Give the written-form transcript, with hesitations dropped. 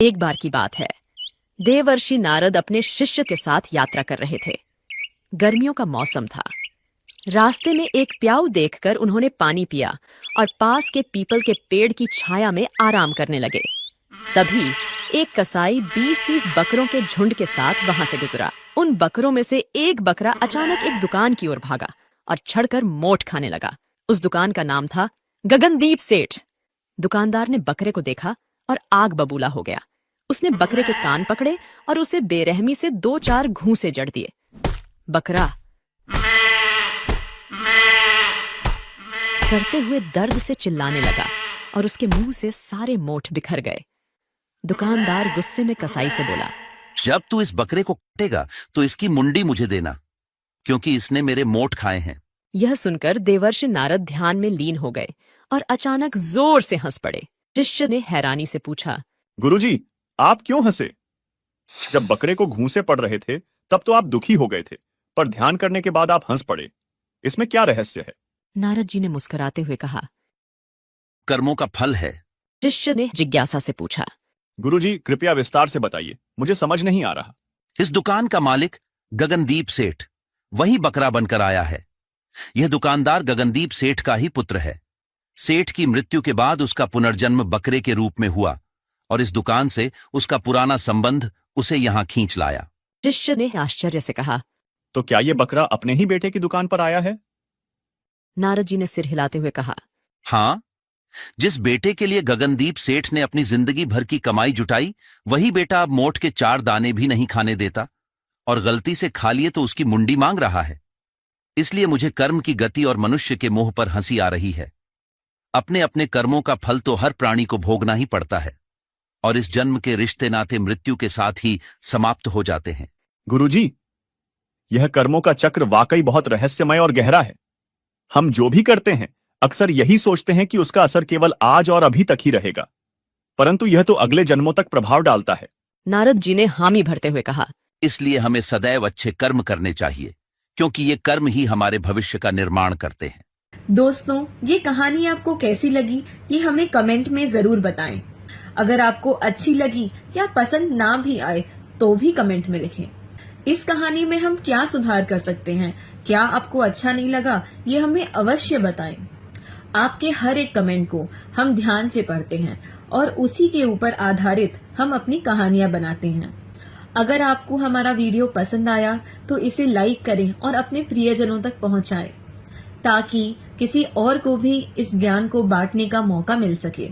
एक बार की बात है, देवर्षि नारद अपने शिष्य के साथ यात्रा कर रहे थे। गर्मियों का मौसम था। रास्ते में एक प्याऊ देखकर उन्होंने पानी पिया और पास के पीपल के पेड़ की छाया में आराम करने लगे। तभी एक कसाई 20-30 बकरों के झुंड के साथ वहां से गुजरा। उन बकरों में से एक बकरा अचानक एक दुकान की ओर भागा और छड़कर मोठ खाने लगा। उस दुकान का नाम था गगनदीप सेठ। दुकानदार ने बकरे को देखा और आग बबूला हो गया। उसने बकरे के कान पकड़े और उसे बेरहमी से 2-4 घूंसे जड़ दिए। बकरा करते हुए दर्द से चिल्लाने लगा और उसके मुंह से सारे मोठ बिखर गए। दुकानदार गुस्से में कसाई से बोला, जब तू इस बकरे को काटेगा तो इसकी मुंडी मुझे देना, क्योंकि इसने मेरे मोठ खाए हैं। यह सुनकर देवर्षि नारद ध्यान में लीन हो गए और अचानक जोर से हंस पड़े। शिष्य ने हैरानी से पूछा, गुरुजी, आप क्यों हंसे? जब बकरे को घूंसे पड़ रहे थे तब तो आप दुखी हो गए थे, पर ध्यान करने के बाद आप हंस पड़े। इसमें क्या रहस्य है? नारद जी ने मुस्कुराते हुए कहा, कर्मों का फल है। शिष्य ने जिज्ञासा से पूछा, गुरुजी, कृपया विस्तार से बताइए, मुझे समझ नहीं आ रहा। इस दुकान का मालिक गगनदीप सेठ वही बकरा बनकर आया है। यह दुकानदार गगनदीप सेठ का ही पुत्र है। सेठ की मृत्यु के बाद उसका पुनर्जन्म बकरे के रूप में हुआ और इस दुकान से उसका पुराना संबंध उसे यहां खींच लाया। शिष्य ने आश्चर्य से कहा, तो क्या ये बकरा अपने ही बेटे की दुकान पर आया है? नारद जी ने सिर हिलाते हुए कहा, हां, जिस बेटे के लिए गगनदीप सेठ ने अपनी जिंदगी भर की कमाई जुटाई, वही बेटा अब मोठ के 4 दाने भी नहीं खाने देता और गलती से खा लिए तो उसकी मुंडी मांग रहा है। इसलिए मुझे कर्म की गति और मनुष्य के मोह पर हंसी आ रही है। अपने अपने कर्मों का फल तो हर प्राणी को भोगना ही पड़ता है और इस जन्म के रिश्ते नाते मृत्यु के साथ ही समाप्त हो जाते हैं। गुरुजी, यह कर्मों का चक्र वाकई बहुत रहस्यमय और गहरा है। हम जो भी करते हैं अक्सर यही सोचते हैं कि उसका असर केवल आज और अभी तक ही रहेगा, परंतु यह तो अगले जन्मों तक प्रभाव डालता है। नारद जी ने हामी भरते हुए कहा, इसलिए हमें सदैव अच्छे कर्म करने चाहिए, क्योंकि ये कर्म ही हमारे भविष्य का निर्माण करते हैं। दोस्तों, ये कहानी आपको कैसी लगी ये हमें कमेंट में जरूर बताएं। अगर आपको अच्छी लगी या पसंद ना भी आए तो भी कमेंट में लिखें। इस कहानी में हम क्या सुधार कर सकते हैं, क्या आपको अच्छा नहीं लगा, ये हमें अवश्य बताएं। आपके हर एक कमेंट को हम ध्यान से पढ़ते हैं और उसी के ऊपर आधारित हम अपनी कहानियां बनाते हैं। अगर आपको हमारा वीडियो पसंद आया तो इसे लाइक करें और अपने प्रियजनों तक पहुंचाएं, ताकि किसी और को भी इस ज्ञान को बांटने का मौका मिल सके।